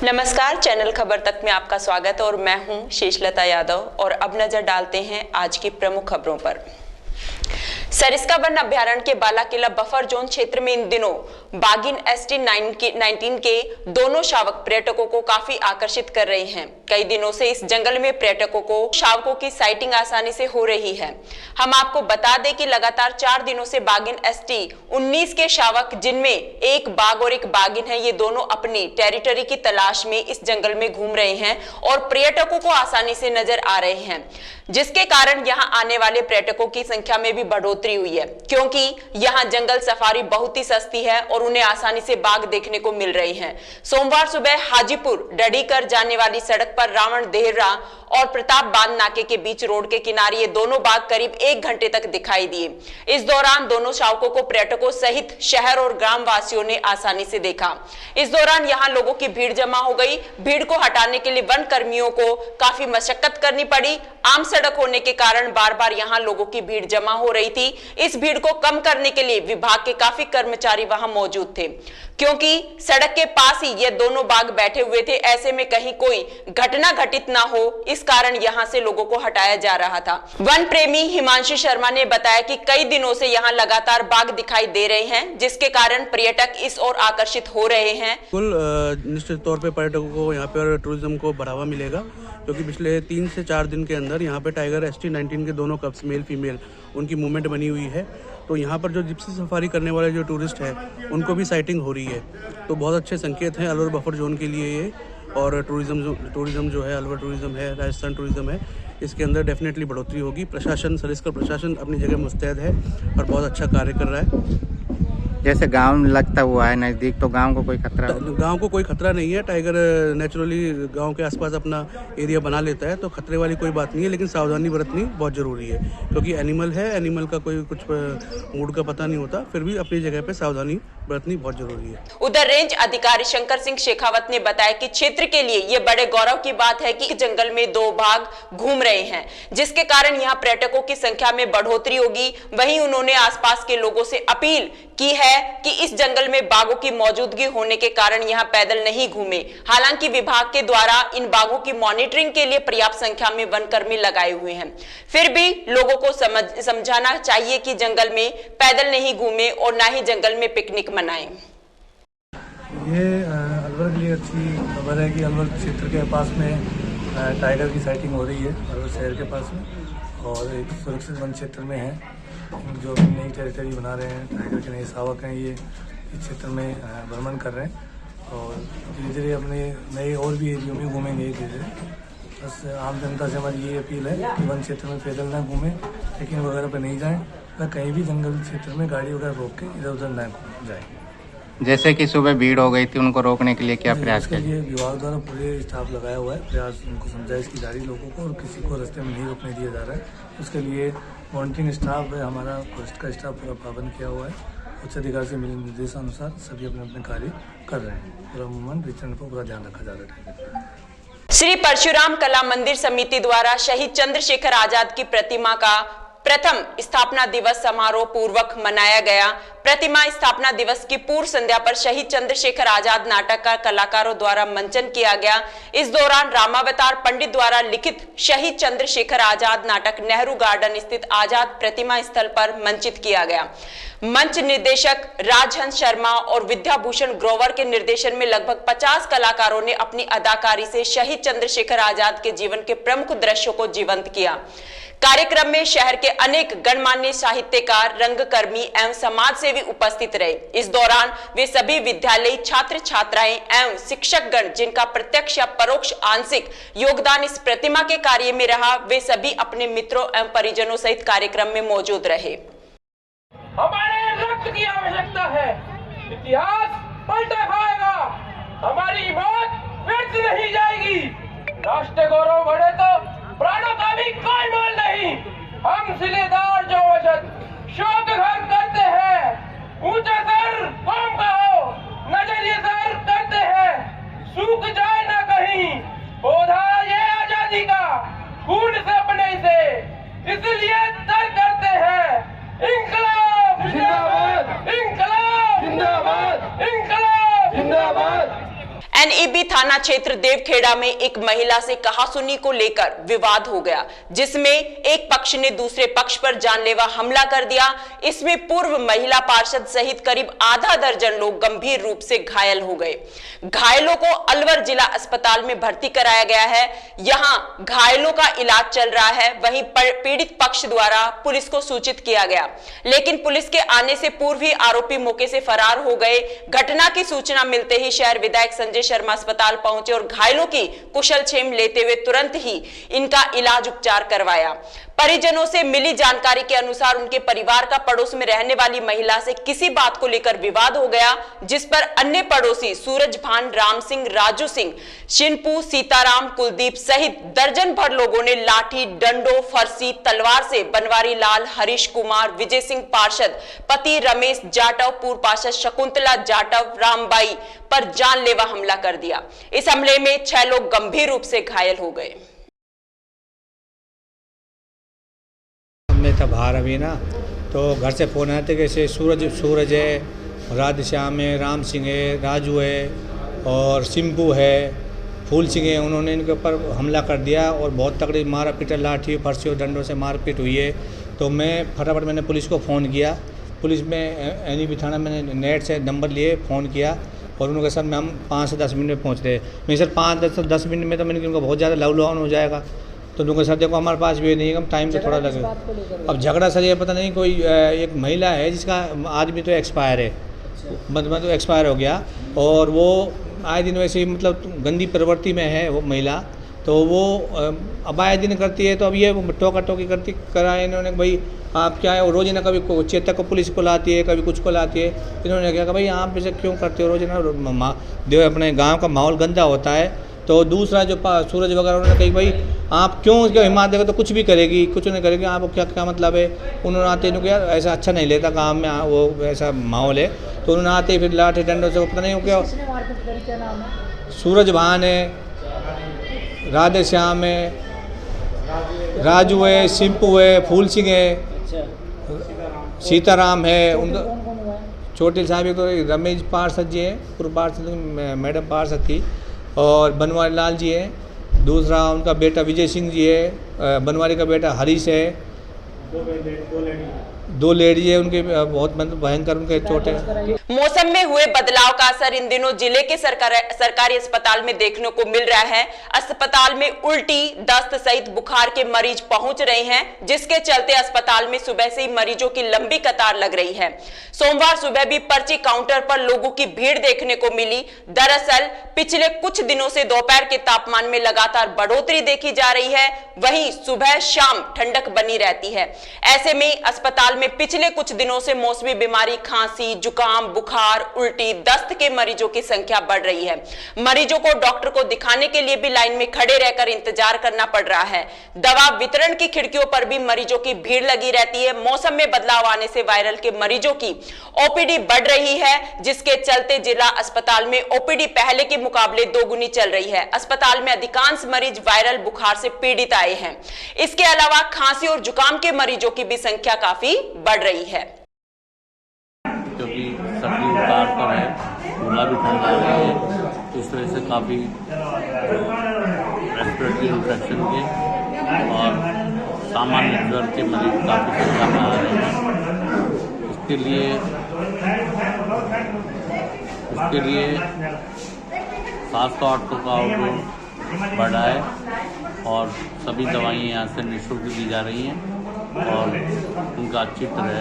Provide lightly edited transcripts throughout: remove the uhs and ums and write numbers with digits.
नमस्कार, चैनल खबर तक में आपका स्वागत है और मैं हूं शेषलता यादव। और अब नजर डालते हैं आज की प्रमुख खबरों पर। सरिस्का वन अभ्यारण्य के बालाकिला बफर जोन क्षेत्र में इन दिनों बाघिन ST19 के दोनों शावक पर्यटकों को काफी आकर्षित कर रहे हैं। कई दिनों से इस जंगल में पर्यटकों को शावकों की साइटिंग आसानी से हो रही है। हम आपको बता दें कि लगातार 4 दिनों से बाघिन ST19 के शावक, जिनमें एक बाघ और एक बाघिन है, ये दोनों अपनी टेरिटरी की तलाश में इस जंगल में घूम रहे हैं और पर्यटकों को आसानी से नजर आ रहे हैं, जिसके कारण यहाँ आने वाले पर्यटकों की संख्या में भी बढ़ोतरी हुई है, क्योंकि यहाँ जंगल सफारी बहुत ही सस्ती है और उन्हें आसानी से बाघ देखने को मिल रही हैं। सोमवार सुबह हाजीपुर डडीकर जाने वाली सड़क पर रावण देहरा और प्रताप बांध नाके के बीच रोड के किनारे ये दोनों बाघ करीब 1 घंटे तक दिखाई दिए। इस दौरान दोनों शावकों को पर्यटकों सहित शहर और ग्राम वासियों ने आसानी से देखा। इस दौरान यहाँ लोगों की भीड़ जमा हो गई। भीड़ को हटाने के लिए वन कर्मियों को काफी मशक्कत करनी पड़ी। आम सड़क होने के कारण बार बार यहाँ लोगों की भीड़ जमा हो रही थी। इस भीड़ को कम करने के लिए विभाग के काफी कर्मचारी वहां मौजूद थे, क्योंकि सड़क के पास ही ये दोनों बाघ बैठे हुए थे। ऐसे में कहीं कोई घटना घटित ना हो, इस कारण यहां से लोगों को हटाया जा रहा था। वन प्रेमी हिमांशु शर्मा ने बताया कि कई दिनों से यहां लगातार बाघ दिखाई दे रहे हैं, जिसके कारण पर्यटक इस ओर आकर्षित हो रहे हैं। कुल निश्चित तौर पे पर्यटकों को यहाँ पे टूरिज्म को बढ़ावा मिलेगा, क्योंकि पिछले 3 से 4 दिन के अंदर यहाँ पे टाइगर ST19 के दोनों कप्स, मेल फीमेल, उनकी मूवमेंट बनी हुई है। तो यहाँ पर जो जिप्सी सफारी करने वाले जो टूरिस्ट हैं, उनको भी साइटिंग हो रही है। तो बहुत अच्छे संकेत हैं अलवर बफर जोन के लिए ये। और टूरिज्म जो है, अलवर टूरिज्म है, राजस्थान टूरिज्म है, इसके अंदर डेफिनेटली बढ़ोतरी होगी। प्रशासन, सरिस्का प्रशासन अपनी जगह मुस्तैद है और बहुत अच्छा कार्य कर रहा है। जैसे गांव लगता हुआ है नज़दीक, तो गांव को कोई खतरा? गांव को कोई खतरा नहीं है। टाइगर नेचुरली गांव के आसपास अपना एरिया बना लेता है, तो खतरे वाली कोई बात नहीं है। लेकिन सावधानी बरतनी बहुत जरूरी है, क्योंकि एनिमल है, एनिमल का कोई कुछ मूड का पता नहीं होता। फिर भी अपनी जगह पे सावधानी बरतनी बहुत जरूरी है। उधर रेंज अधिकारी शंकर सिंह शेखावत ने बताया कि क्षेत्र के लिए ये बड़े गौरव की बात है कि जंगल में 2 बाघ घूम रहे हैं, जिसके कारण यहाँ पर्यटकों की संख्या में बढ़ोतरी होगी। वहीं उन्होंने आसपास के लोगों से अपील की है कि इस जंगल में बाघों की मौजूदगी होने के कारण यहाँ पैदल नहीं घूमे। हालांकि विभाग के द्वारा इन बाघों की मॉनिटरिंग के लिए पर्याप्त संख्या में वनकर्मी लगाए हुए हैं। फिर भी लोगों को समझाना चाहिए कि जंगल में पैदल नहीं घूमे और ना ही जंगल में पिकनिक मनाएं। ये अलवर के लिए अच्छी खबर है कि अलवर क्षेत्र के पास में टाइगर की साइटिंग हो रही है, अलवर शहर के पास में, और एक सुरक्षित वन क्षेत्र में है। जो भी नई टेरिटरी बना रहे हैं, टाइगर के नए शावक हैं, ये इस क्षेत्र में भ्रमण कर रहे हैं और धीरे धीरे अपने नए और भी एरियो में घूमेंगे धीरे धीरे। बस आम जनता से हमारी ये अपील है कि वन क्षेत्र में पैदल ना घूमें, ट्रैकिंग वगैरह पर नहीं जाएँ, या कहीं भी जंगल क्षेत्र में गाड़ी वगैरह रोक के इधर उधर ना जाएँ। जैसे कि सुबह भीड़ हो गई थी, उनको रोकने के लिए क्या प्रयास किया? किया? विभाग द्वारा पूरे स्टाफ लगाया हुआ है, प्रयास उनको समझाइश की जा रही लोगों को, और किसी को रास्ते में नहीं रोकने दिया जा रहा है। उसके लिए मॉनिटरिंग स्टाफ है, हमारा फॉरेस्ट का स्टाफ पूरा पाबंद किया हुआ है। उच्च अधिकारी से मिले निर्देशानुसार सभी अपने अपने कार्य कर रहे हैं। पूरा मूवमेंट विचरण पर पूरा ध्यान रखा जा रहा है। श्री परशुराम कला मंदिर समिति द्वारा शहीद चंद्रशेखर आजाद की प्रतिमा का प्रथम स्थापना दिवस समारोह पूर्वक मनाया गया। प्रतिमा स्थापना दिवस की पूर्व संध्या पर शहीद चंद्रशेखर आजाद नाटक का कलाकारों द्वारा मंचन किया गया। इस दौरान रामावतार पंडित द्वारा लिखित शहीद चंद्रशेखर आजाद नाटक नेहरू गार्डन स्थित आजाद प्रतिमा स्थल पर मंचित किया गया। मंच निर्देशक राजहंस शर्मा और विद्याभूषण ग्रोवर के निर्देशन में लगभग 50 कलाकारों ने अपनी अदाकारी से शहीद चंद्रशेखर आजाद के जीवन के प्रमुख दृश्यों को जीवंत किया। कार्यक्रम में शहर के अनेक गणमान्य साहित्यकार, रंगकर्मी एवं समाज सेवी उपस्थित रहे। इस दौरान वे सभी विद्यालयी छात्र छात्राएं एवं शिक्षकगण, जिनका प्रत्यक्ष या परोक्ष आंशिक योगदान इस प्रतिमा के कार्य में रहा, वे सभी अपने मित्रों एवं परिजनों सहित कार्यक्रम में मौजूद रहे। हमारे रक्त की आवश्यकता है, इतिहास पलटा खाएगा, हमारी मौत व्यर्थ नहीं जाएगी। राष्ट्र गौरव बढ़े तो प्राणों का भी कोई मोल नहीं। हम सिलेदार जो वचन शोक घर करते हैं, ऊंचा सर कौम का हो, नजरिए सर करते हैं, सूख जाए ना कहीं पौधा ये आजादी का, खून से बने से इसलिए तर करते हैं। इंकलाब जिंदाबाद, इंकलाब जिंदाबाद, इंकलाब जिंदाबाद। एनईबी थाना क्षेत्र देवखेड़ा में एक महिला से कहासुनी को लेकर विवाद हो गया, जिसमें एक पक्ष ने दूसरे पक्ष पर जानलेवा हमला कर दिया। इसमें पूर्व महिला पार्षद सहित करीब आधा दर्जन लोग गंभीर रूप से घायल हो गए। घायलों को अलवर जिला अस्पताल में भर्ती कराया गया है। यहां घायलों का इलाज चल रहा है। वहीं पीड़ित पक्ष द्वारा पुलिस को सूचित किया गया, लेकिन पुलिस के आने से पूर्व ही आरोपी मौके से फरार हो गए। घटना की सूचना मिलते ही शहर विधायक संजय शर्मा अस्पताल पहुंचे और घायलों की कुशलक्षेम लेते हुए तुरंत ही इनका इलाज उपचार करवाया। परिजनों से मिली जानकारी के अनुसार उनके परिवार का पड़ोस में रहने वाली महिला से किसी बात को लेकर विवाद हो गया, जिस पर अन्य पड़ोसी सूरज भान, राम सिंह, राजू सिंह, शिनपू, सीताराम, कुलदीप सहित दर्जन भर लोगों ने लाठी, डंडों, फरसी, तलवार से बनवारी लाल, हरीश कुमार, विजय सिंह पार्षद, पति रमेश जाटव, पूर्व पार्षद शकुंतला जाटव, रामबाई पर जानलेवा हमला कर दिया। इस हमले में 6 लोग गंभीर रूप से घायल हो गए। मैं था बाहर अभी ना, तो घर से फ़ोन आया था कि ऐसे सूरज है, राधेश्याम है, राम सिंह है, राजू है और सिंपू है, फूल सिंह है। उन्होंने इनके ऊपर हमला कर दिया और बहुत तगड़ी मारा पीटा, लाठी, फरसी और डंडों से मारपीट हुई है। तो मैं फटाफट मैंने पुलिस को फ़ोन किया। पुलिस में एनईबी थाना मैंने नेट से नंबर लिए, फ़ोन किया और उन्होंने कहा सर मैं हम 5 से 10 मिनट में पहुँच रहे। मैं सर 5 से 10 मिनट में तो मैंने उनको बहुत ज़्यादा लॉकडाउन हो जाएगा। तो उन्होंने सर देखो हमारे पास भी नहीं है, टाइम तो थोड़ा लगेगा। अब झगड़ा सर ये पता नहीं, कोई एक महिला है जिसका आदमी तो एक्सपायर है, मतलब तो एक्सपायर हो गया और वो आए दिन वैसे ही मतलब गंदी प्रवृत्ति में है वो महिला। तो वो अब आए दिन करती है। तो अब ये टोका टोकी करती कराए इन्होंने, भाई आप क्या है, वो रोज़ ना कभी चेतक को पुलिस को लाती है, कभी कुछ को लाती है। इन्होंने कहा भाई आप ऐसे क्यों करते हो, रोज़ ना जो अपने गाँव का माहौल गंदा होता है। तो दूसरा जो सूरज वगैरह उन्होंने कही भाई आप क्यों उसके हिम्मत देगा, तो कुछ भी करेगी, कुछ नहीं करेगी, आपको क्या क्या मतलब है। उन्होंने आते इनको यार ऐसा अच्छा नहीं लेता काम में वो ऐसा माहौल है। तो उन्होंने आते ही फिर लाठी डंडों से पता नहीं क्या, सूरज भान है, राधेश्याम है, राजू है, सिंपू है, फूल सिंह है, सीताराम है। उनका छोटे साहब तो रमेश पार्षद जी हैं, पूर्व पार्षद मैडम पार्षद थी, और बनवारी लाल जी है। दूसरा उनका बेटा विजय सिंह जी है, बनवारी का बेटा हरीश है। 2 लेडी है, उनके बहुत भयंकर उनके चोट है। मौसम में हुए बदलाव का असर इन दिनों जिले के सरकारी अस्पताल में देखने को मिल रहा है। अस्पताल में उल्टी, दस्त सहित बुखार के मरीज पहुंच रहे हैं, जिसके चलते अस्पताल में सुबह से ही मरीजों की लंबी कतार लग रही है। सोमवार सुबह भी पर्ची काउंटर पर लोगों की भीड़ देखने को मिली। दरअसल पिछले कुछ दिनों से दोपहर के तापमान में लगातार बढ़ोतरी देखी जा रही है, वहीं सुबह शाम ठंडक बनी रहती है। ऐसे में अस्पताल में पिछले कुछ दिनों से मौसमी बीमारी, खांसी, जुकाम, बुखार, उल्टी, दस्त के मरीजों की संख्या बढ़ रही है। मरीजों को डॉक्टर को दिखाने के लिए भी लाइन में खड़े रहकर इंतजार करना पड़ रहा है। दवा वितरण की खिड़कियों पर भी मरीजों की भीड़ लगी रहती है। मौसम में बदलाव आने से वायरल के मरीजों की ओपीडी बढ़ रही है, जिसके चलते जिला अस्पताल में ओपीडी पहले के मुकाबले 2 गुनी चल रही है। अस्पताल में अधिकांश मरीज वायरल बुखार से पीड़ित आए हैं। इसके अलावा खांसी और जुकाम के मरीजों की भी संख्या काफी बढ़ रही है। क्योंकि सर्दी उतार पर है, झूला भी ठंडा है, तो इस वजह से काफ़ी रेस्पिरेटरी इन्फेक्शन के और सामान्य ज्वर के मरीज काफ़ी संख्या में आ रहे हैं। इसके लिए 708 का आउटपुट बढ़ा है और सभी दवाइयाँ यहाँ से निःशुल्क दी जा रही हैं और उनका अच्छी तरह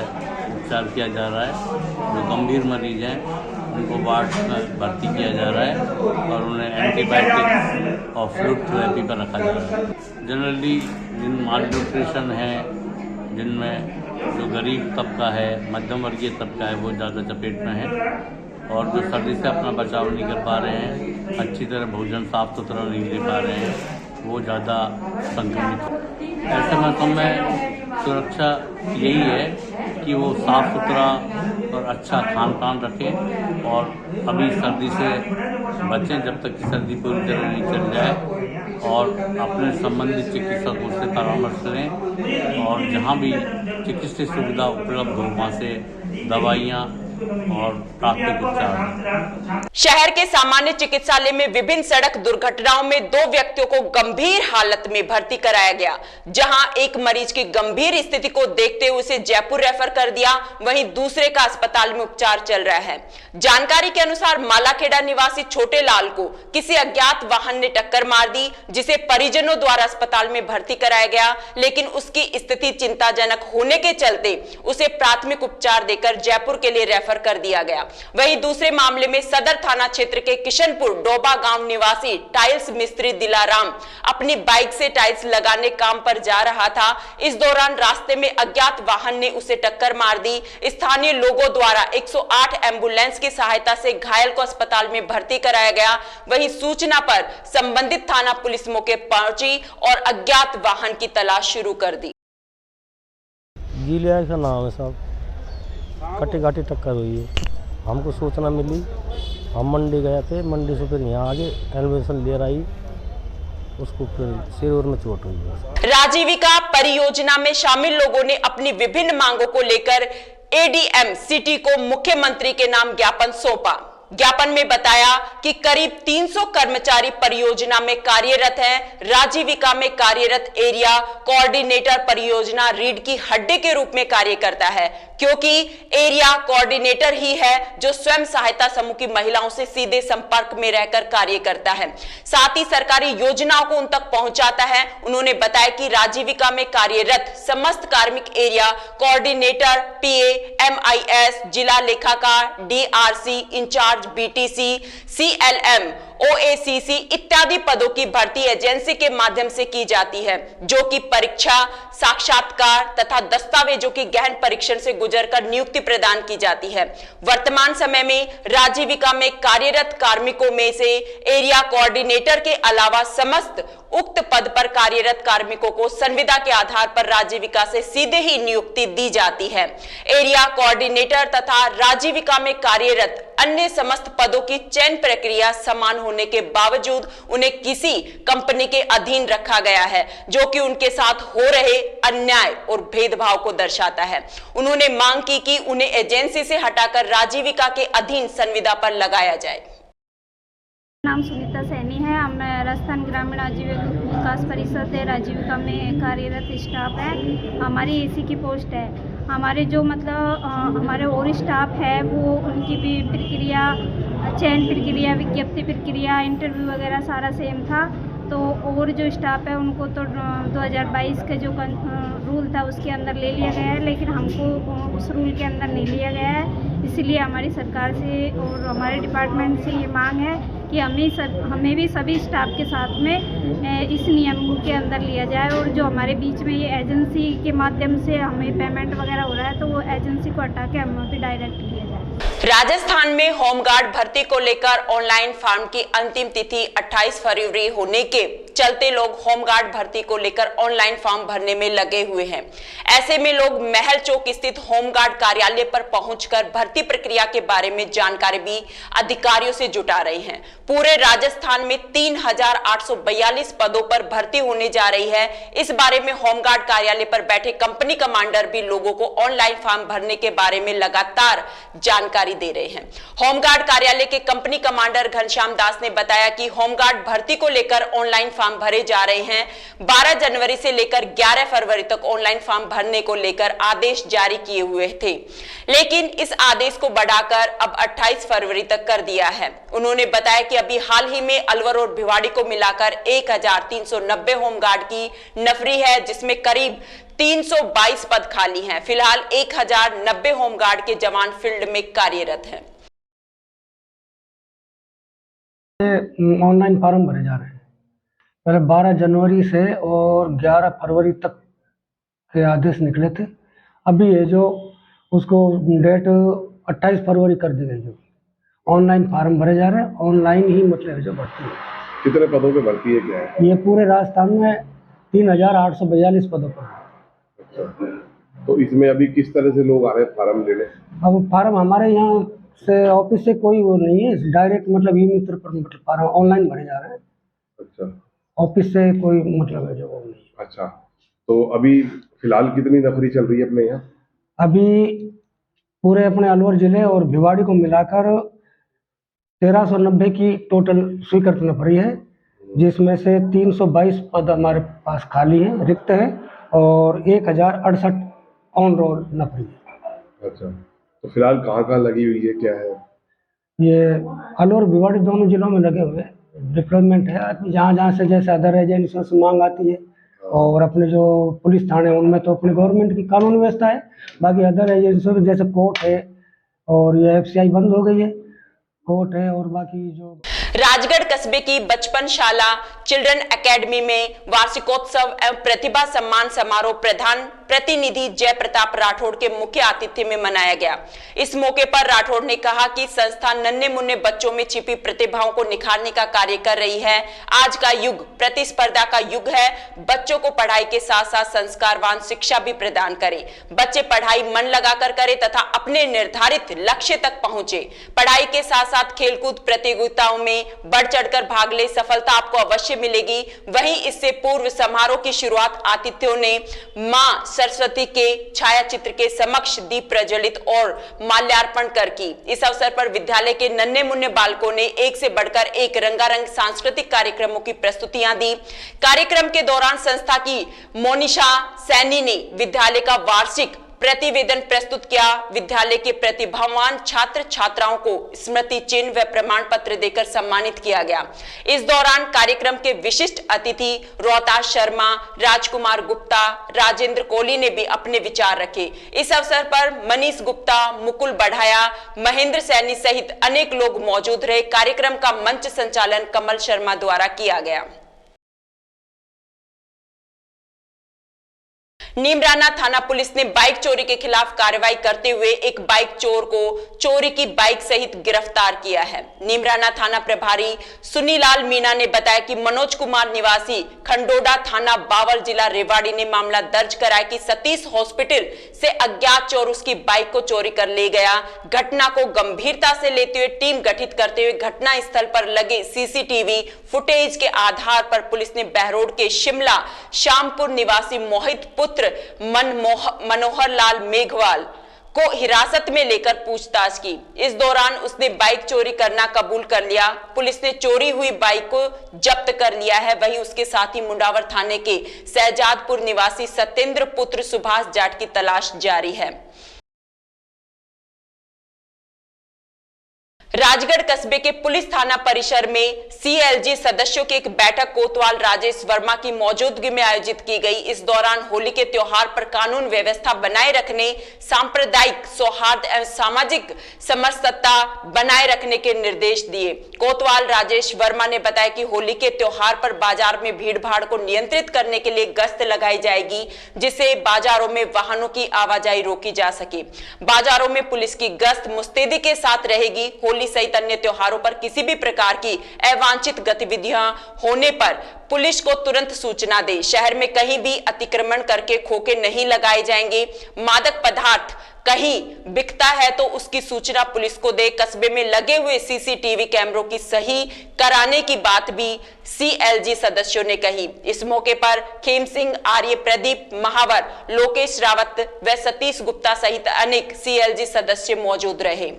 उपचार किया जा रहा है। जो गंभीर मरीज हैं उनको वार्ड में भर्ती किया जा रहा है और उन्हें एंटीबायोटिक्स और फ्लूइड थेरेपी पर रखा जा रहा है। जनरली जिन माल न्यूट्रिशन है, जिनमें जो गरीब तबका है, मध्यम वर्गीय तबका है, वो ज़्यादा चपेट में है और जो सर्दी से अपना बचाव नहीं कर पा रहे हैं, अच्छी तरह भोजन साफ सुथरा नहीं ले पा रहे हैं, वो ज़्यादा संक्रमित है। ऐसे मौसम में सुरक्षा यही है कि वो साफ सुथरा और अच्छा खान पान रखें और अभी सर्दी से बचें जब तक कि सर्दी पूरी तरह नहीं चल जाए और अपने संबंधित चिकित्सकों से परामर्श करें और जहाँ भी चिकित्सीय सुविधा उपलब्ध हो वहाँ से दवाइयाँ और प्राथमिक उपचार। शहर के सामान्य चिकित्सालय में विभिन्न सड़क दुर्घटनाओं में 2 व्यक्तियों को गंभीर हालत में भर्ती कराया गया। जहां एक मरीज की गंभीर स्थिति को देखते हुए उसे जयपुर रेफर कर दिया, वहीं दूसरे का अस्पताल में उपचार चल रहा है। जानकारी के अनुसार मालाखेड़ा निवासी छोटे लाल को किसी अज्ञात वाहन ने टक्कर मार दी, जिसे परिजनों द्वारा अस्पताल में भर्ती कराया गया, लेकिन उसकी स्थिति चिंताजनक होने के चलते उसे प्राथमिक उपचार देकर जयपुर के लिए रेफर कर दिया गया। वहीं दूसरे मामले में सदर थाना क्षेत्र के किशनपुर डोबा गांव निवासी टाइल्स मिस्त्री दिलाराम अपनी बाइक से टाइल्स लगाने काम पर जा रहा था। इस दौरान रास्ते में अज्ञात वाहन ने उसे टक्कर मार दी। स्थानीय लोगों द्वारा 108 एम्बुलेंस की सहायता से घायल को अस्पताल में भर्ती कराया गया। वहीं सूचना पर संबंधित थाना पुलिस मौके पहुंची और अज्ञात वाहन की तलाश शुरू कर दी। गीलिया का नाम है साहब, कटी घाटी टक्कर हुई है। हमको सूचना मिली, हम मंडी गए थे, मंडी से फिर यहाँ आगे एम्बुलेंस ले आई, उसको फिर सिर में चोट हुई है। राजीविका परियोजना में शामिल लोगों ने अपनी विभिन्न मांगों को लेकर एडीएम सिटी को मुख्यमंत्री के नाम ज्ञापन सौंपा। ज्ञापन में बताया कि करीब 300 कर्मचारी परियोजना में कार्यरत हैं। राजीविका में कार्यरत एरिया कोऑर्डिनेटर परियोजना रीढ़ की हड्डी के रूप में कार्य करता है, क्योंकि एरिया कोऑर्डिनेटर ही है जो स्वयं सहायता समूह की महिलाओं से सीधे संपर्क में रहकर कार्य करता है, साथ ही सरकारी योजनाओं को उन तक पहुंचाता है। उन्होंने बताया कि राजीविका में कार्यरत समस्त कार्मिक एरिया कोऑर्डिनेटर, पीए, एमआईएस, जिला लेखाकार, डीआरसी इंचार्ज, बीटीसी, सीएलएम, ओएसीसी इत्यादि पदों की भर्ती एजेंसी के माध्यम से की जाती है, जो कि परीक्षा, साक्षात्कार तथा दस्तावेजों की गहन परीक्षण से गुजरकर नियुक्ति प्रदान की जाती है। वर्तमान समय में राजीविका में कार्यरत कार्मिकों में से एरिया कोऑर्डिनेटर के अलावा समस्त उक्त पद पर कार्यरत कार्मिकों को संविदा के आधार पर राजीविका से सीधे ही नियुक्ति दी जाती है। एरिया कोऑर्डिनेटर तथा राजीविका में कार्यरत अन्य समस्त पदों की चयन प्रक्रिया समान होने के बावजूद उन्हें किसी कंपनी के अधीन रखा गया है, जो कि उनके साथ हो रहे अन्याय और भेदभाव को दर्शाता है। उन्होंने मांग की कि उन्हें एजेंसी से हटाकर राजीविका के अधीन संविदा पर लगाया जाए। नाम सुनीता सैनी है। हम राजस्थान ग्रामीण आजीविका विकास परिषद है, राजीविका में कार्यरत स्टाफ है। हमारी एसी की पोस्ट है। हमारे जो मतलब हमारे और स्टाफ है वो उनकी भी प्रक्रिया, चयन प्रक्रिया, विज्ञप्ति प्रक्रिया, इंटरव्यू वगैरह सारा सेम था। तो और जो स्टाफ है उनको तो 2022 का जो रूल था उसके अंदर ले लिया गया है, लेकिन हमको उस रूल के अंदर नहीं लिया गया है। इसलिए हमारी सरकार से और हमारे डिपार्टमेंट से ये मांग है कि हमें भी सभी स्टाफ के साथ में इस नियम के अंदर लिया जाए, और जो हमारे बीच में ये एजेंसी के माध्यम से हमें पेमेंट वगैरह हो रहा है तो वो एजेंसी को हटा के हमें भी डायरेक्ट किया जाए। राजस्थान में होमगार्ड भर्ती को लेकर ऑनलाइन फॉर्म की अंतिम तिथि 28 फरवरी होने के चलते लोग होमगार्ड भर्ती को लेकर ऑनलाइन फॉर्म भरने में लगे हुए हैं। ऐसे में लोग महल चौक स्थित होमगार्ड कार्यालय पर पहुंचकर भर्ती प्रक्रिया के बारे में जानकारी भी अधिकारियों से जुटा रहे हैं। पूरे राजस्थान में 3842 पदों पर भर्ती होने जा रही है। इस बारे में होमगार्ड कार्यालय पर बैठे कंपनी कमांडर भी लोगों को ऑनलाइन फॉर्म भरने के बारे में लगातार जानकारी दे रहे हैं। होमगार्ड कार्यालय के कंपनी कमांडर घनश्याम दास ने बताया कि होमगार्ड भर्ती को लेकर ऑनलाइन फॉर्म भरे जा रहे हैं। 12 जनवरी से लेकर 11 फरवरी तक ऑनलाइन फॉर्म भरने को लेकर आदेश जारी किए हुए थे, लेकिन इस आदेश को बढ़ाकर अब 28 फरवरी तक कर दिया है। उन्होंने बताया कि अभी हाल ही में अलवर और भिवाड़ी को मिलाकर 1390 होमगार्ड की नफरी है, जिसमें करीब 322 पद खाली हैं। फिलहाल 1090 होमगार्ड के जवान फील्ड में कार्यरत हैं। ऑनलाइन फॉर्म भरे जा रहे हैं। पहले 12 जनवरी से और 11 फरवरी तक के आदेश निकले थे। अभी ये जो उसको डेट 28 फरवरी कर दी गई। जो ऑनलाइन फॉर्म भरे जा रहे हैं, ऑनलाइन ही मतलब जो भर्ती है। कितने पदों पे भर्ती है, क्या है? ये पूरे राजस्थान में 3842 पदों पर। तो इसमें अभी किस तरह से लोग आ रहे हैं फॉर्म लेने? अब फॉर्म हमारे यहाँ से ऑफिस से कोई वो नहीं है, डायरेक्ट मतलब ई मित्र पर मतलब फॉर्म ऑनलाइन भरे जा रहे हैं। अच्छा, ऑफिस से कोई मतलब है जो वो नहीं। अच्छा, तो अभी फिलहाल कितनी नफरी चल रही है अपने यहाँ? अभी पूरे अपने अलवर जिले और भिवाड़ी को मिलाकर 1390 की टोटल स्वीकृति पड़ी है, जिसमें से 322 पद हमारे पास खाली हैं, रिक्त हैं, और 1068 ऑन रोल नौकरी है। अच्छा, तो फिलहाल कहाँ लगी हुई है, क्या है? ये अलवर भिवाड़ी दोनों जिलों में लगे हुए डिप्लॉयमेंट है। जहाँ जहाँ से जैसे अदर एजेंसियों से मांग आती है, और अपने जो पुलिस थाने उनमें तो अपने गवर्नमेंट की कानून व्यवस्था है, बाकी अदर एजेंसियों में जैसे कोर्ट है, और ये FCI बंद हो गई है, कोर्ट है, और बाकी जो राजगढ़ कस्बे की बचपन शाला चिल्ड्रन एकेडमी में वार्षिकोत्सव एवं प्रतिभा सम्मान समारोह प्रधान प्रतिनिधि जय प्रताप राठौड़ के मुख्य आतिथ्य में मनाया गया। इस मौके पर राठौड़ ने कहा कि संस्था नन्हे मुन्ने बच्चों में छिपी प्रतिभाओं को निखारने का कार्य कर रही है। आज का युग प्रतिस्पर्धा का युग है। बच्चों को पढ़ाई के साथ साथ संस्कारवान शिक्षा भी प्रदान करें। बच्चे पढ़ाई मन लगाकर करें तथा अपने निर्धारित लक्ष्य तक पहुंचे। पढ़ाई के साथ साथ खेलकूद प्रतियोगिताओं में बढ़ चढ़कर भाग ले, सफलता आपको अवश्य मिलेगी। वहीं इससे पूर्व समारोह की शुरुआत आतिथ्यों ने मां सरस्वती के छायाचित्र के समक्ष दीप प्रज्वलित और माल्यार्पण कर की। इस अवसर पर विद्यालय के नन्हे मुन्ने बालकों ने एक से बढ़कर एक रंगारंग सांस्कृतिक कार्यक्रमों की प्रस्तुतियां दी। कार्यक्रम के दौरान संस्था की मोनिशा सैनी ने विद्यालय का वार्षिक प्रतिवेदन प्रस्तुत किया। विद्यालय के प्रतिभावान छात्र छात्राओं को स्मृति चिन्ह व प्रमाण पत्र देकर सम्मानित किया गया। इस दौरान कार्यक्रम के विशिष्ट अतिथि रोहतास शर्मा, राजकुमार गुप्ता, राजेंद्र कोहली ने भी अपने विचार रखे। इस अवसर पर मनीष गुप्ता, मुकुल बढ़ाया, महेंद्र सैनी सहित अनेक लोग मौजूद रहे। कार्यक्रम का मंच संचालन कमल शर्मा द्वारा किया गया। नीमराना थाना पुलिस ने बाइक चोरी के खिलाफ कार्रवाई करते हुए एक बाइक चोर को चोरी की बाइक सहित गिरफ्तार किया है। नीमराना थाना प्रभारी सुनीलाल मीना ने बताया कि मनोज कुमार निवासी खंडोडा थाना बावल जिला रेवाड़ी ने मामला दर्ज कराया कि सतीश हॉस्पिटल से अज्ञात चोर उसकी बाइक को चोरी कर ले गया। घटना को गंभीरता से लेते हुए टीम गठित करते हुए घटना स्थल पर लगे CCTV फुटेज के आधार पर पुलिस ने बहरोड के शिमला श्यामपुर निवासी मोहित पुत्र मनोहर लाल मेघवाल को हिरासत में लेकर पूछताछ की। इस दौरान उसने बाइक चोरी करना कबूल कर लिया। पुलिस ने चोरी हुई बाइक को जब्त कर लिया है। वहीं उसके साथ ही मुंडावर थाने के सहजादपुर निवासी सत्येंद्र पुत्र सुभाष जाट की तलाश जारी है। राजगढ़ कस्बे के पुलिस थाना परिसर में CLG सदस्यों की एक बैठक कोतवाल राजेश वर्मा की मौजूदगी में आयोजित की गई। इस दौरान होली के त्योहार पर कानून व्यवस्था बनाए रखने, सांप्रदायिक सौहार्द एवं सामाजिक समरसता बनाए रखने के निर्देश दिए। कोतवाल राजेश वर्मा ने बताया कि होली के त्योहार पर बाजार में भीड़ भाड़ को नियंत्रित करने के लिए गश्त लगाई जाएगी, जिससे बाजारों में वाहनों की आवाजाही रोकी जा सके। बाजारों में पुलिस की गश्त मुस्तैदी के साथ रहेगी। होली सहित अन्य त्योहारों पर किसी भी प्रकार की अवांछित गतिविधियां होने पर पुलिस को तुरंत सूचना दे। शहर में कहीं भी अतिक्रमण करके खोखे नहीं लगाए जाएंगे। मादक पदार्थ कहीं बिकता है तो उसकी सूचना पुलिस को दे। कस्बे में लगे हुए CCTV कैमरों की सही कराने की बात भी CLG सदस्यों ने कही। इस मौके पर खेम सिंह, आर्य, प्रदीप महावर, लोकेश रावत व सतीश गुप्ता सहित अनेक CLG सदस्य मौजूद रहे।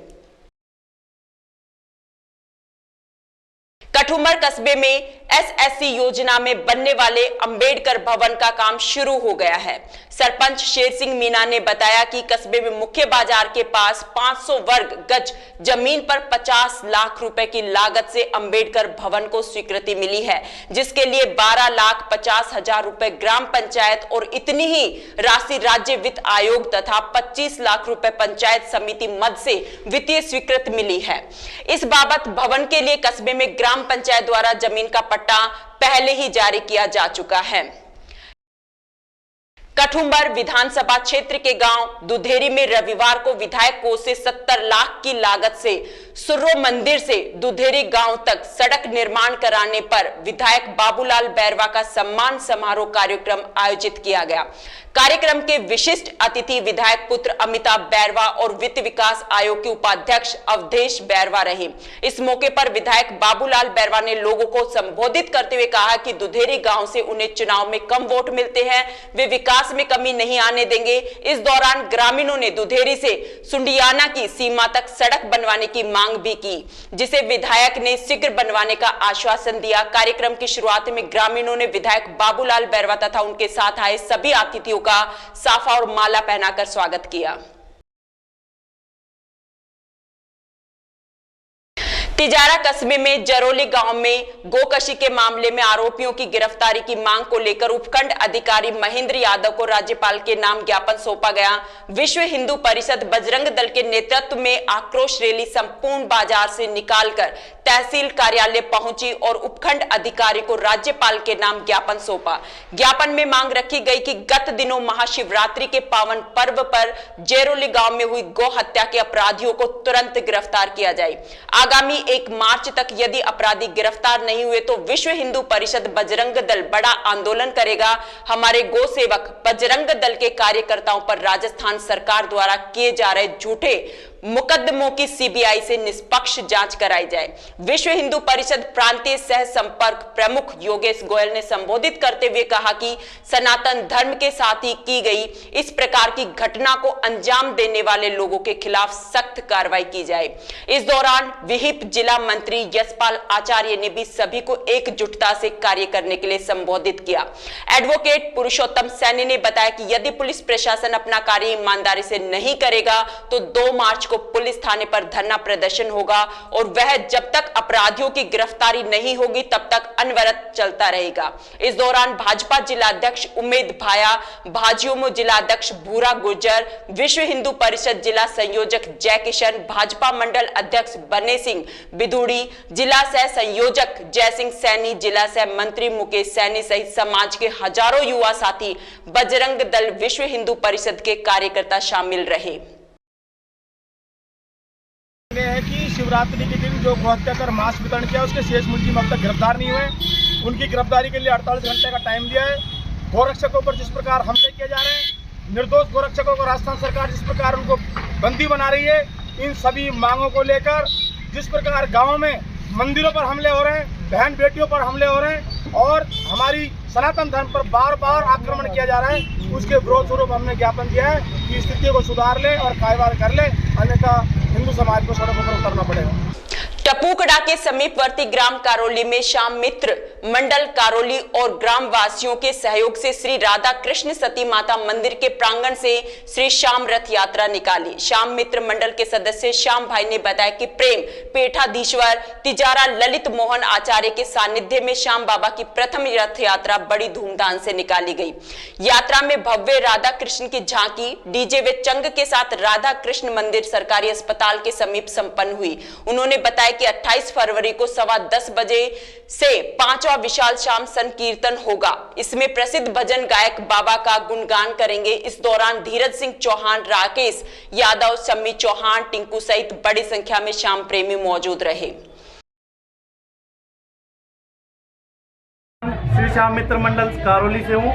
कठुमर कस्बे में SSC योजना में बनने वाले अंबेडकर भवन का काम शुरू हो गया है। सरपंच शेर सिंह मीना ने बताया कि कस्बे में मुख्य बाजार के पास 500 वर्ग गज जमीन पर 50 लाख रुपए की लागत से अंबेडकर भवन को स्वीकृति मिली है, जिसके लिए 12,50,000 रुपए ग्राम पंचायत और इतनी ही राशि राज्य वित्त आयोग तथा 25 लाख रुपए पंचायत समिति मद से वित्तीय स्वीकृति मिली है। इस बाबत भवन के लिए कस्बे में ग्राम पंचायत द्वारा जमीन का पट्टा पहले ही जारी किया जा चुका है। कठुमर विधानसभा क्षेत्र के गांव दुधेरी में रविवार को विधायक कोष से 70 लाख की लागत से सुर्रो मंदिर से दुधेरी गांव तक सड़क निर्माण कराने पर विधायक बाबूलाल बैरवा का सम्मान समारोह कार्यक्रम आयोजित किया गया। कार्यक्रम के विशिष्ट अतिथि विधायक पुत्र अमिताभ बैरवा और वित्त विकास आयोग के उपाध्यक्ष अवधेश बैरवा रहे। इस मौके पर विधायक बाबूलाल बैरवा ने लोगों को संबोधित करते हुए कहा कि दुधेरी गांव से उन्हें चुनाव में कम वोट मिलते हैं, वे विकास में कमी नहीं आने देंगे। इस दौरान ग्रामीणों ने दुधेरी से सुंडियाना की सीमा तक सड़क बनवाने की मांग भी की, जिसे विधायक ने शीघ्र बनवाने का आश्वासन दिया। कार्यक्रम की शुरुआत में ग्रामीणों ने विधायक बाबूलाल बैरवा तथा उनके साथ आए सभी अतिथियों का साफा और माला पहनाकर स्वागत किया। तिजारा कस्बे में जरोली गांव में गोकशी के मामले में आरोपियों की गिरफ्तारी की मांग को लेकर उपखंड अधिकारी महेंद्र यादव को राज्यपाल के नाम ज्ञापन सौंपा गया। विश्व हिंदू परिषद बजरंग दल के नेतृत्व में आक्रोश रैली संपूर्ण बाजार से निकालकर तहसील कार्यालय पहुंची और उपखंड अधिकारी को राज्यपाल के नाम ज्ञापन सौंपा। ज्ञापन में मांग रखी गई कि गत दिनों महाशिवरात्रि के पावन पर्व पर जरोली गांव में हुई गौ हत्या के अपराधियों को तुरंत गिरफ्तार किया जाए। आगामी 1 मार्च तक यदि अपराधी गिरफ्तार नहीं हुए तो विश्व हिंदू परिषद बजरंग दल बड़ा आंदोलन करेगा। हमारे गौ सेवक बजरंग दल के कार्यकर्ताओं पर राजस्थान सरकार द्वारा किए जा रहे झूठे मुकदमों की सीबीआई से निष्पक्ष जांच कराई जाए। विश्व हिंदू परिषद प्रांतीय सह संपर्क प्रमुख योगेश गोयल ने संबोधित करते हुए कहा कि सनातन धर्म के साथ ही की गई इस प्रकार की घटना को अंजाम देने वाले लोगों के खिलाफ सख्त कार्रवाई की जाए। इस दौरान विहिप जिला मंत्री यशपाल आचार्य ने भी सभी को एकजुटता से कार्य करने के लिए संबोधित किया। एडवोकेट पुरुषोत्तम सैनी ने बताया कि यदि पुलिस प्रशासन अपना कार्य ईमानदारी से नहीं करेगा तो 2 मार्च को पुलिस थाने पर धरना प्रदर्शन होगा और वह जब तक अपराधियों की गिरफ्तारी नहीं होगी तब तक अनवरत चलता रहेगा। इस दौरान भाजपा जिलाध्यक्ष उमेद भाया, भाजियोमो जिलाध्यक्ष भूरा गुर्जर, विश्व हिंदू परिषद जिला संयोजक जय किशन, भाजपा मंडल अध्यक्ष बने सिंह बिदुड़ी, जिला सह संयोजक जय सिंह सैनी, जिला सह मंत्री मुकेश सैनी सहित समाज के हजारों युवा साथी बजरंग दल विश्व हिंदू परिषद के कार्यकर्ता शामिल रहे। है कि शिवरात्रि के दिन जो गौहत्या कर मांस वितरण किया उसके शेष मुलजिम अब तक गिरफ्तार नहीं हुए। उनकी गिरफ्तारी के लिए 48 घंटे का टाइम दिया है। गोरक्षकों पर जिस प्रकार हमले किए जा रहे हैं, निर्दोष गोरक्षकों को राजस्थान सरकार जिस प्रकार उनको बंदी बना रही है, इन सभी मांगों को लेकर जिस प्रकार गाँव में मंदिरों पर हमले हो रहे हैं, बहन बेटियों पर हमले हो रहे हैं और हमारी सनातन धर्म पर बार बार आक्रमण किया जा रहा है, उसके विरोध स्वरूप हमने ज्ञापन दिया है कि स्थिति को सुधार ले और कार्यवाही कर ले, अन्यथा हिंदू समाज को सड़कों पर उतरना पड़ेगा। टपूकड़ा के समीपवर्ती ग्राम कारोली में श्याम मित्र मंडल कारोली और ग्राम वासियों के सहयोग से श्री राधा कृष्ण सती माता मंदिर के प्रांगण से श्री श्याम रथ यात्रा निकाली। श्याम मित्र मंडल के सदस्य श्याम भाई ने बताया कि प्रेम पेठाधीश्वर तिजारा ललित मोहन आचार्य के सानिध्य में श्याम बाबा की प्रथम रथ यात्रा बड़ी धूमधाम से निकाली गई। यात्रा में भव्य राधा कृष्ण की झांकी डीजे व चंग के साथ राधा कृष्ण मंदिर सरकारी अस्पताल के समीप संपन्न हुई। उन्होंने बताया कि 28 फरवरी को 10:15 बजे से 5वां विशाल शाम संकीर्तन होगा। इसमें प्रसिद्ध भजन गायक बाबा का गुणगान करेंगे। इस दौरान धीरज सिंह चौहान, राकेश यादव, शम्मी चौहान, टिंकू सहित बड़ी संख्या में श्याम प्रेमी मौजूद रहे। श्री श्याम मित्र मंडल कारोली से हूँ।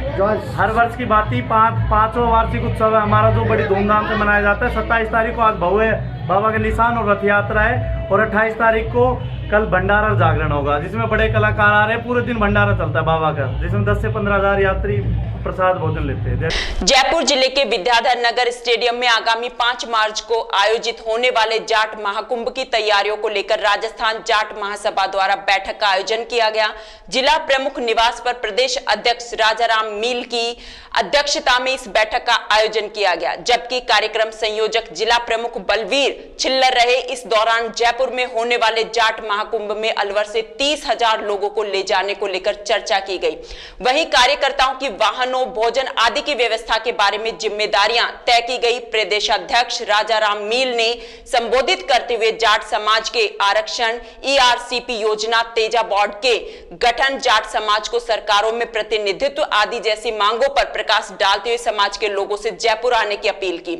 हर वर्ष की भांति 5वां वार्षिक उत्सव है हमारा, जो बड़ी धूमधाम से मनाया जाता है। 27 तारीख को आज भव्य बाबा के निशान और रथ यात्रा है और 28 तारीख को कल भंडारा और जागरण होगा, जिसमें बड़े कलाकार आ रहे हैं। पूरे दिन भंडारा चलता है बाबा का, जिसमें 10 से 15 हजार यात्री प्रसाद भोजन लेते हैं। जयपुर जिले के विद्याधर नगर स्टेडियम में आगामी 5 मार्च को आयोजित होने वाले जाट महाकुंभ की तैयारियों को लेकर राजस्थान जाट महासभा द्वारा बैठक का आयोजन किया गया। जिला प्रमुख निवास पर प्रदेश अध्यक्ष राजाराम मील की अध्यक्षता में इस बैठक का आयोजन किया गया, जबकि कार्यक्रम संयोजक जिला प्रमुख बलवीर छिल्लर रहे। इस दौरान जयपुर में होने वाले जाट महाकुंभ में अलवर से 30,000 लोगों को ले जाने को लेकर चर्चा की गई। वहीं कार्यकर्ताओं की वाहन वाहनों, भोजन आदि की व्यवस्था के बारे में जिम्मेदारियां तय की गई। प्रदेशाध्यक्ष राजाराम मील ने संबोधित करते हुए जाट समाज के आरक्षण, ERCP योजना, तेजा बोर्ड के गठन, जाट समाज को सरकारों में प्रतिनिधित्व आदि जैसी मांगों पर प्रकाश डालते हुए समाज के लोगों से जयपुर आने की अपील की।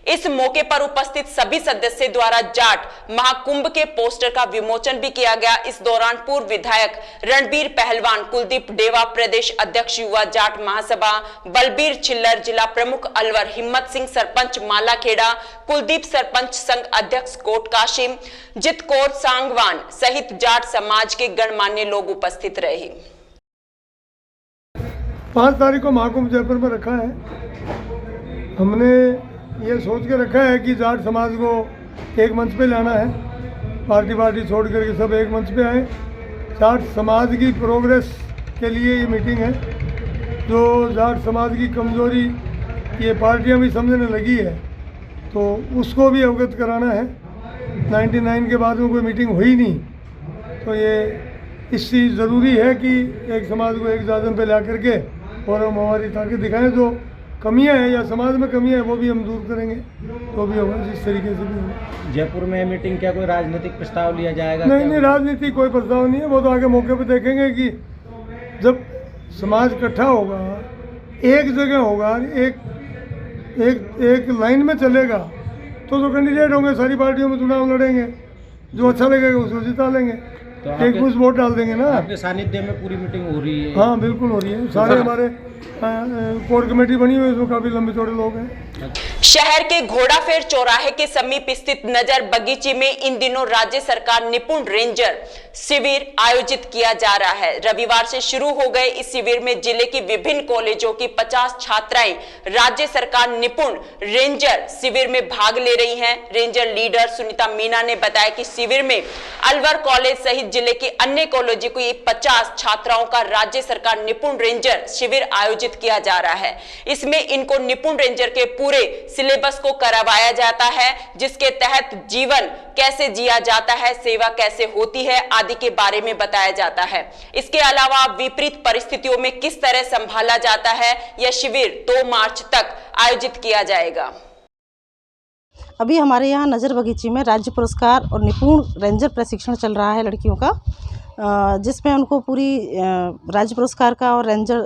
इस मौके पर उपस्थित सभी सदस्यों द्वारा जाट महाकुंभ के पोस्टर का विमोचन भी किया गया। इस दौरान पूर्व विधायक रणबीर पहलवान, कुलदीप डेवा, प्रदेश अध्यक्ष युवा जाट महासभा बलबीर छिल्लर, जिला प्रमुख अलवर हिम्मत सिंह, सरपंच मालाखेड़ा कुलदीप, सरपंच संघ अध्यक्ष कोट काशिम, जितकोर सांगवान सहित जाट समाज के गणमान्य लोग उपस्थित रहे। 5 तारीख को महाकुंभ जयपुर में रखा है। हमने ये सोच के रखा है कि जाट समाज को एक मंच पे लाना है, पार्टी छोड़ करके सब एक मंच पे आए। जाट समाज की प्रोग्रेस के लिए ये मीटिंग है। जो जाट समाज की कमजोरी ये पार्टियां भी समझने लगी है, तो उसको भी अवगत कराना है। 99 के बाद में कोई मीटिंग हुई नहीं, तो ये इससे ज़रूरी है कि एक समाज को एक जादम पे ला करके और हम हमारी ताकत दिखाएं। जो कमियां हैं या समाज में कमियां हैं वो भी हम दूर करेंगे, तो भी होगा जिस तरीके से भी होगा। जयपुर में मीटिंग क्या कोई राजनीतिक प्रस्ताव लिया जाएगा? नहीं, राजनीति कोई प्रस्ताव नहीं है। वो तो आगे मौके पे देखेंगे कि जब समाज इकट्ठा होगा, एक जगह होगा, एक लाइन में चलेगा, तो जो कैंडिडेट होंगे सारी पार्टियों में चुनाव लड़ेंगे, जो अच्छा लगेगा उसको जिता लेंगे, तो एक कुछ वोट डाल देंगे ना। आपके सानिध्य में पूरी मीटिंग हो रही है? हाँ बिल्कुल हो रही है। सारे हमारे कोर कमेटी बनी हुई है, उसमें काफी लंबे चौड़े लोग हैं। शहर के घोड़ाफेर चौराहे के समीप स्थित नजर बगीचे में इन दिनों राज्य सरकार निपुण रेंजर शिविर आयोजित किया जा रहा है। रविवार से शुरू हो गए इस शिविर में जिले की विभिन्न कॉलेजों की 50 छात्राएं राज्य सरकार निपुण रेंजर शिविर में भाग ले रही हैं। रेंजर लीडर सुनीता मीना ने बताया कि शिविर में अलवर कॉलेज सहित जिले के अन्य कॉलेजों की 50 छात्राओं का राज्य सरकार निपुण रेंजर शिविर आयोजित किया जा रहा है। इसमें इनको निपुण रेंजर के पूरे सिलेबस को करवाया जाता है, जिसके तहत जीवन कैसे जिया जाता है, सेवा कैसे होती है आदि के बारे में बताया जाता है। इसके अलावा विपरीत परिस्थितियों में किस तरह संभाला जाता है, यह शिविर 2 मार्च तक आयोजित किया जाएगा। अभी हमारे यहाँ नज़र बगीचे में राज्य पुरस्कार और निपुण रेंजर प्रशिक्षण चल रहा है लड़कियों का, जिसमें उनको पूरी राज्य पुरस्कार का और रेंजर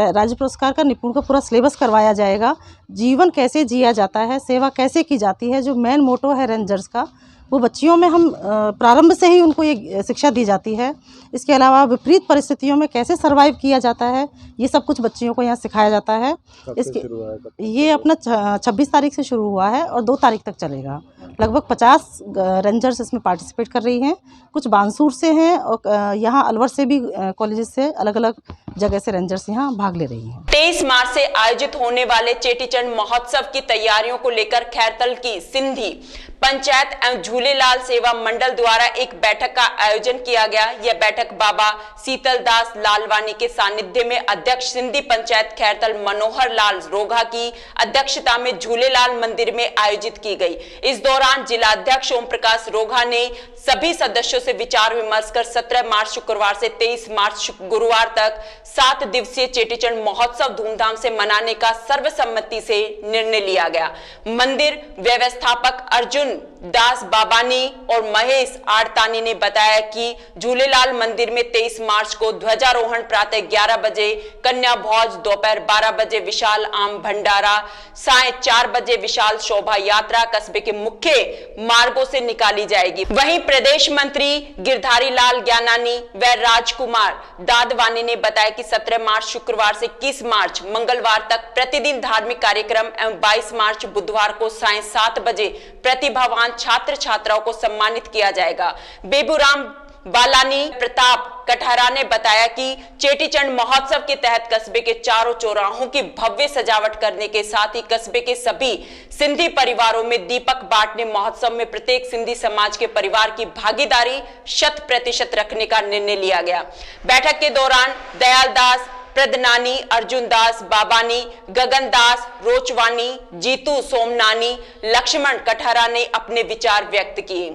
राज्य पुरस्कार का निपुण का पूरा सिलेबस करवाया जाएगा। जीवन कैसे जिया जाता है, सेवा कैसे की जाती है, जो मेन मोटो है रेंजर्स का, वो बच्चियों में हम प्रारंभ से ही उनको ये शिक्षा दी जाती है। इसके अलावा विपरीत परिस्थितियों में कैसे सर्वाइव किया जाता है, ये सब कुछ बच्चियों को यहाँ सिखाया जाता है। इसके ये अपना 26 तारीख से शुरू हुआ है और 2 तारीख तक चलेगा। लगभग 50 रेंजर्स इसमें पार्टिसिपेट कर रही हैं। कुछ बानसूर से हैं और यहाँ अलवर से भी कॉलेजेस से अलग अलग जगह से रेंजर्स यहाँ भाग ले रही हैं। 23 मार्च से आयोजित होने वाले चेटीचंड महोत्सव की तैयारियों को लेकर खैरतल की सिंधी पंचायत एवं झूलेलाल सेवा मंडल द्वारा एक बैठक का आयोजन किया गया। यह बैठक बाबा शीतलदास लालवानी के सानिध्य में अध्यक्ष सिंधी पंचायत खैरतल मनोहर लाल रोघा की अध्यक्षता में झूलेलाल मंदिर में आयोजित की गई। इस दौरान जिला अध्यक्ष ओम प्रकाश रोघा ने सभी सदस्यों से विचार विमर्श कर 17 मार्च शुक्रवार से 23 मार्च गुरुवार तक 7 दिवसीय चेटीचंड महोत्सव धूमधाम से मनाने का सर्वसम्मति से निर्णय लिया गया। मंदिर व्यवस्थापक अर्जुन दास बाबानी और महेश आड़तानी ने बताया कि झूलेलाल मंदिर में 23 मार्च को ध्वजारोहण प्रातः 11 बजे, कन्या भोज दोपहर 12 बजे, विशाल आम भंडारा साय 4 बजे, विशाल शोभा यात्रा कस्बे के मुख्य मार्गों से निकाली जाएगी। वहीं प्रदेश मंत्री गिरधारी लाल ज्ञानानी व राजकुमार दादवानी ने बताया कि 17 मार्च शुक्रवार से 21 मार्च मंगलवार तक प्रतिदिन धार्मिक कार्यक्रम एवं 22 मार्च बुधवार को साय 7 बजे प्रतिभावान छात्र छात्राओं को सम्मानित किया जाएगा। बेबूराम बालानी प्रताप कटहरा ने बताया कि चेटीचंड महोत्सव के तहत कस्बे के चारों चौराहों की भव्य सजावट करने के साथ ही कस्बे के सभी सिंधी परिवारों में दीपक बांटने महोत्सव में प्रत्येक सिंधी समाज के परिवार की भागीदारी 100% रखने का निर्णय लिया गया। बैठक के दौरान दयाल दास प्रदनानी, अर्जुन दास बाबानी, गगन दास रोचवानी, जीतू सोमनानी, लक्ष्मण कटहरा ने अपने विचार व्यक्त किए।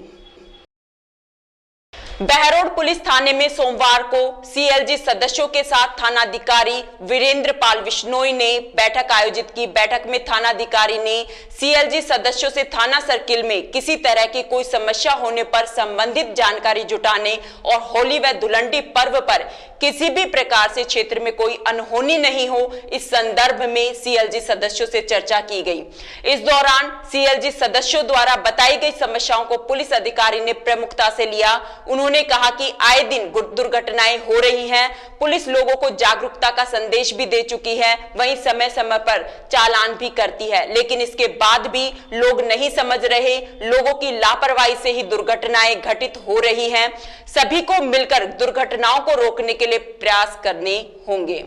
बहरोड पुलिस थाने में सोमवार को सीएलजी सदस्यों के साथ थानाधिकारी वीरेंद्र पाल बिश्नोई ने बैठक आयोजित की। बैठक में थानाधिकारी ने सीएलजी सदस्यों से थाना सर्किल में किसी तरह की कोई समस्या होने पर संबंधित जानकारी जुटाने और होली व धुलंडी पर्व पर किसी भी प्रकार से क्षेत्र में कोई अनहोनी नहीं हो, इस संदर्भ में सीएलजी सदस्यों से चर्चा की गई। इस दौरान सीएलजी सदस्यों द्वारा बताई गई समस्याओं को पुलिस अधिकारी ने प्रमुखता से लिया। उन्होंने कहा कि आए दिन दुर्घटनाएं हो रही हैं, पुलिस लोगों को जागरूकता का संदेश भी दे चुकी है, वहीं समय समय पर चालान भी करती है, लेकिन इसके बाद भी लोग नहीं समझ रहे। लोगों की लापरवाही से ही दुर्घटनाएं घटित हो रही हैं। सभी को मिलकर दुर्घटनाओं को रोकने के लिए प्रयास करने होंगे।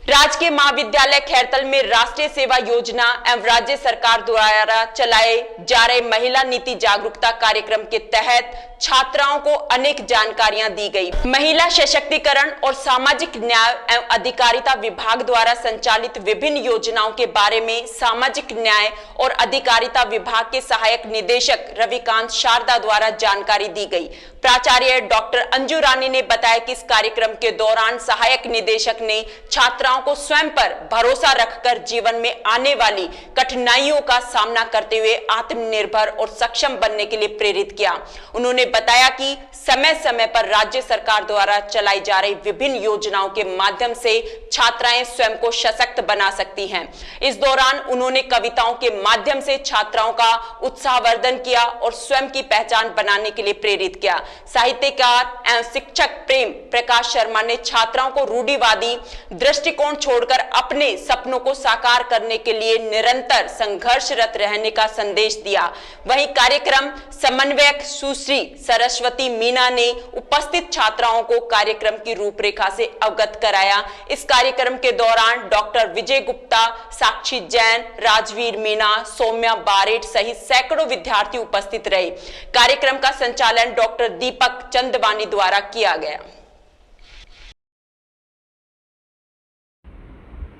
राजकीय महाविद्यालय खैरतल में राष्ट्रीय सेवा योजना एवं राज्य सरकार द्वारा चलाए जा रहे महिला नीति जागरूकता कार्यक्रम के तहत छात्राओं को अनेक जानकारियां दी गई। महिला सशक्तिकरण और सामाजिक न्याय एवं अधिकारिता विभाग द्वारा संचालित विभिन्न योजनाओं के बारे में सामाजिक न्याय और अधिकारिता विभाग के सहायक निदेशक रविकांत शारदा द्वारा जानकारी दी गई। प्राचार्य डॉक्टर अंजू रानी ने बताया कि इस कार्यक्रम के दौरान सहायक निदेशक ने छात्राओं को स्वयं पर भरोसा रखकर जीवन में आने वाली कठिनाइयों का सामना करते हुए आत्मनिर्भर और सक्षम बनने के लिए प्रेरित किया। उन्होंने बताया कि समय समय पर राज्य सरकार द्वारा चलाई जा रही विभिन्न योजनाओं के माध्यम से छात्राएं स्वयं को सशक्त बना सकती हैं। इस दौरान उन्होंने कविताओं के माध्यम से छात्राओं का उत्साहवर्धन किया और स्वयं की पहचान बनाने के लिए प्रेरित किया। साहित्यकार एवं शिक्षक प्रेम प्रकाश शर्मा ने छात्राओं को रूढ़िवादी दृष्टिकोण छोड़कर अपने सपनों को साकार करने के लिए निरंतर संघर्षरत रहने का संदेश दिया। वहीं कार्यक्रम समन्वयक सुश्री सरस्वती मीना ने उपस्थित छात्राओं को कार्यक्रम की रूपरेखा से अवगत कराया। इस कार्यक्रम के दौरान डॉक्टर विजय गुप्ता, साक्षी जैन, राजवीर मीना, सौम्या बारेट सहित सैकड़ों विद्यार्थी उपस्थित रहे। कार्यक्रम का संचालन डॉक्टर दीपक चंदवानी द्वारा किया गया।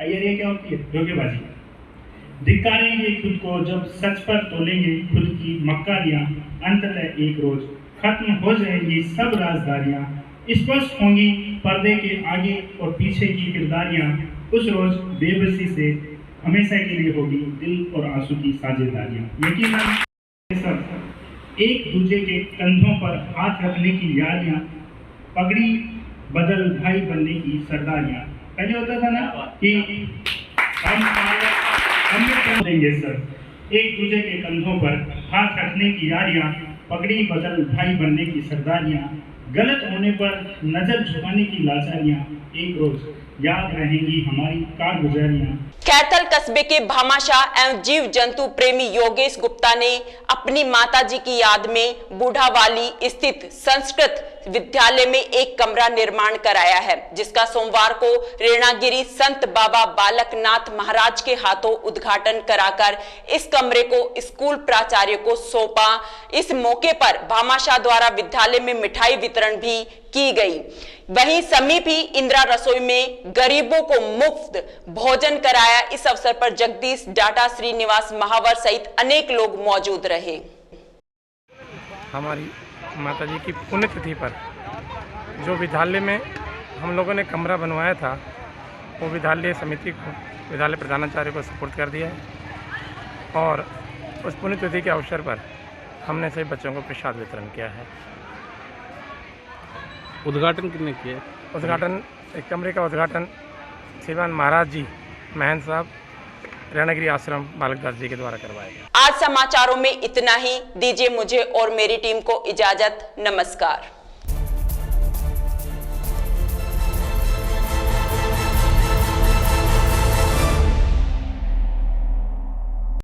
ये क्या होती है? धोखेबाजी। धिक्कारेंगे खुद को जब सच पर तोलेंगे खुद की मक्कारियां, अंततः एक रोज खत्म हो जाएंगी सब राजदारियां, स्पष्ट होंगी पर्दे के आगे और पीछे की किरदारियां, उस रोज बेबसी से हमेशा के लिए होगी दिल और आंसू की साझेदारियां। यकीनन सब एक दूसरे के कंधों पर हाथ रखने की यारियां, पगड़ी बदल भाई बनने की सरदारियां। पहले होता था ना कि हम देंगे सर, एक दूसरे के कंधों पर हाथ रखने की यारियां, पगड़ी बदल भाई बनने की सरदारियां, गलत होने पर नजर झुकाने की लाचारियां, एक रोज याद रहेंगी हमारी कारगुजारियां। खैरतल कस्बे के भामाशाह एवं जीव जंतु प्रेमी योगेश गुप्ता ने अपनी माताजी की याद में बूढ़ावाली स्थित संस्कृत विद्यालय में एक कमरा निर्माण कराया है, जिसका सोमवार को रेणागिरी संत बाबा बालकनाथ महाराज के हाथों उद्घाटन कराकर इस कमरे को स्कूल प्राचार्य को सौंपा। इस मौके पर भामाशाह द्वारा विद्यालय में मिठाई वितरण भी की गई। वहीं समीप ही इंदिरा रसोई में गरीबों को मुफ्त भोजन कराया। इस अवसर पर जगदीश डाटा, श्रीनिवास महावर सहित अनेक लोग मौजूद रहे। हमारी माताजी की पुण्यतिथि पर जो विद्यालय में हम लोगों ने कमरा बनवाया था, वो विद्यालय समिति को, विद्यालय प्रधानाचार्य को सुपुर्द कर दिया है और उस पुण्यतिथि के अवसर पर हमने सभी बच्चों को प्रसाद वितरण किया है। उद्घाटन किसने किया? उद्घाटन, एक कमरे का उद्घाटन श्रीमान महाराज जी महंत साहब रेणागिरी आश्रम बालकदास जी के द्वारा करवाया गया। आज समाचारों में इतना ही। दीजिए मुझे और मेरी टीम को इजाजत। नमस्कार।